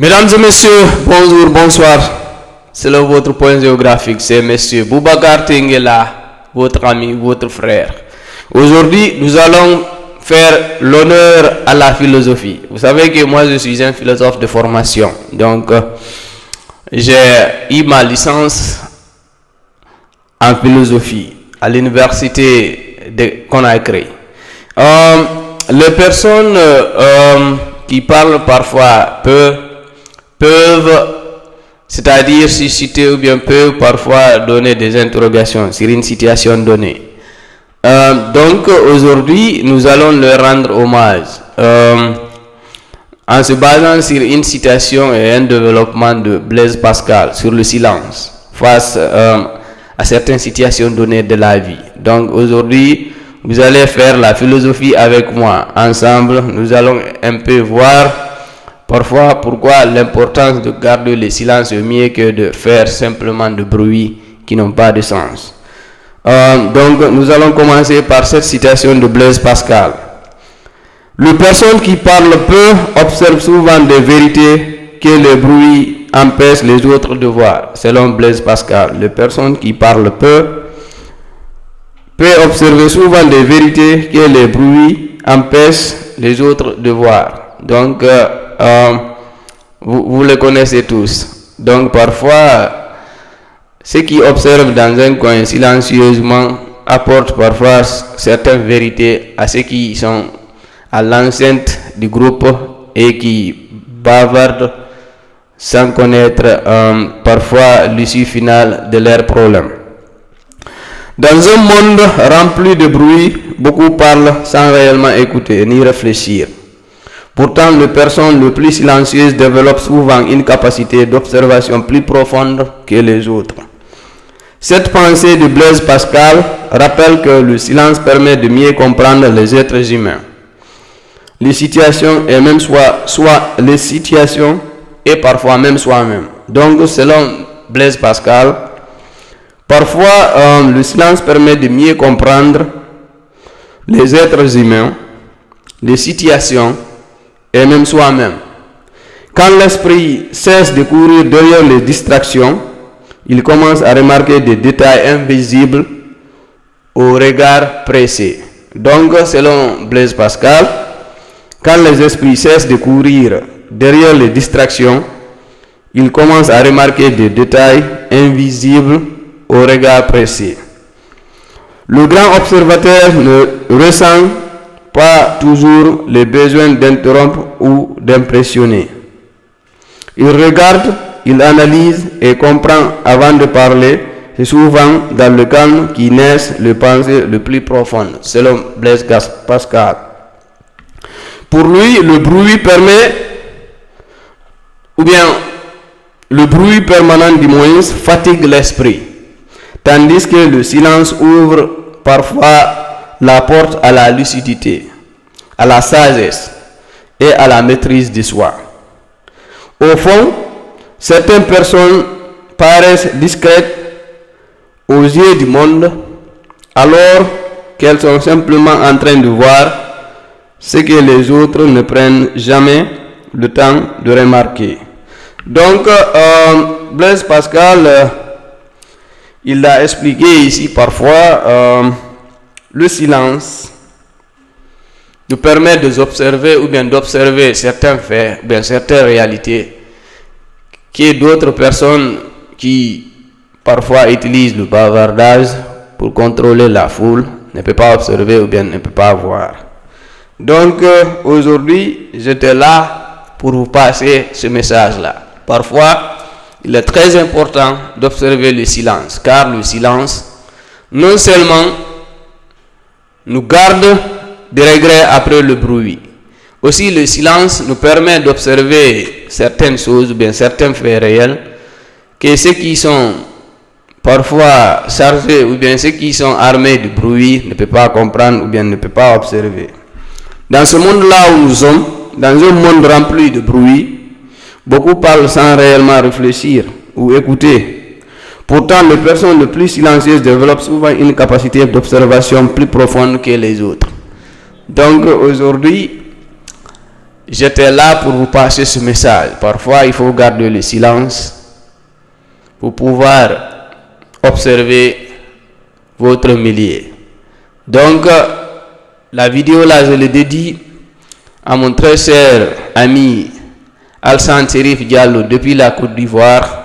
Mesdames et messieurs, bonjour, bonsoir. C'est là votre point géographique, c'est monsieur Boubacar Tenguela, votre ami, votre frère. Aujourd'hui, nous allons faire l'honneur à la philosophie. Vous savez que moi, je suis un philosophe de formation. Donc, j'ai eu ma licence en philosophie à l'université de Conakry. Les personnes qui parlent parfois peuvent, c'est-à-dire susciter ou bien peuvent parfois donner des interrogations sur une situation donnée. Donc aujourd'hui, nous allons leur rendre hommage en se basant sur une citation et un développement de Blaise Pascal sur le silence face à certaines situations données de la vie. Donc aujourd'hui, vous allez faire la philosophie avec moi. Ensemble, nous allons un peu voir parfois pourquoi l'importance de garder le silence est mieux que de faire simplement de bruits qui n'ont pas de sens. Donc nous allons commencer par cette citation de Blaise Pascal. Les personnes qui parlent peu observent souvent des vérités que le bruit empêche les autres de voir. Selon Blaise Pascal, les personnes qui parlent peu peuvent observer souvent des vérités que le bruit empêche les autres de voir. Donc vous les connaissez tous. Donc parfois, ceux qui observent dans un coin silencieusement apportent parfois certaines vérités à ceux qui sont à l'enceinte du groupe et qui bavardent sans connaître parfois l'issue finale de leurs problèmes. Dans un monde rempli de bruit, beaucoup parlent sans réellement écouter ni réfléchir. Pourtant, les personnes les plus silencieuses développent souvent une capacité d'observation plus profonde que les autres. Cette pensée de Blaise Pascal rappelle que le silence permet de mieux comprendre les êtres humains, les situations et même soit les situations et parfois même soi-même. Donc, selon Blaise Pascal, parfois le silence permet de mieux comprendre les êtres humains, les situations et même soi-même. Quand l'esprit cesse de courir derrière les distractions, il commence à remarquer des détails invisibles au regard pressé. Donc, selon Blaise Pascal, quand les esprits cessent de courir derrière les distractions, il commence à remarquer des détails invisibles au regard pressé. Le grand observateur ne ressent pas toujours le besoin d'interrompre ou d'impressionner. Il regarde, il analyse et comprend avant de parler. C'est souvent dans le calme qui naissent les pensées les plus profondes, selon Blaise Pascal. Pour lui, le bruit permanent du moins fatigue l'esprit, tandis que le silence ouvre parfois la porte à la lucidité, à la sagesse et à la maîtrise de soi. Au fond, certaines personnes paraissent discrètes aux yeux du monde, alors qu'elles sont simplement en train de voir ce que les autres ne prennent jamais le temps de remarquer. Donc, Blaise Pascal, il a expliqué ici parfois le silence nous permet d'observer ou bien d'observer certains faits, bien certaines réalités que d'autres personnes qui parfois utilisent le bavardage pour contrôler la foule ne peuvent pas observer ou bien ne peuvent pas voir. Donc aujourd'hui, j'étais là pour vous passer ce message-là. Parfois, il est très important d'observer le silence, car le silence, non seulement nous garde des regrets après le bruit, aussi le silence nous permet d'observer certaines choses, ou bien certains faits réels, que ceux qui sont parfois chargés, ou bien ceux qui sont armés de bruit ne peuvent pas comprendre, ou bien ne peuvent pas observer. Dans ce monde-là où nous sommes, dans un monde rempli de bruit, beaucoup parlent sans réellement réfléchir ou écouter. Pourtant, les personnes les plus silencieuses développent souvent une capacité d'observation plus profonde que les autres. Donc aujourd'hui, j'étais là pour vous passer ce message. Parfois, il faut garder le silence pour pouvoir observer votre milieu. Donc, la vidéo là, je le dédie à mon très cher ami Alsan Serif Diallo depuis la Côte d'Ivoire,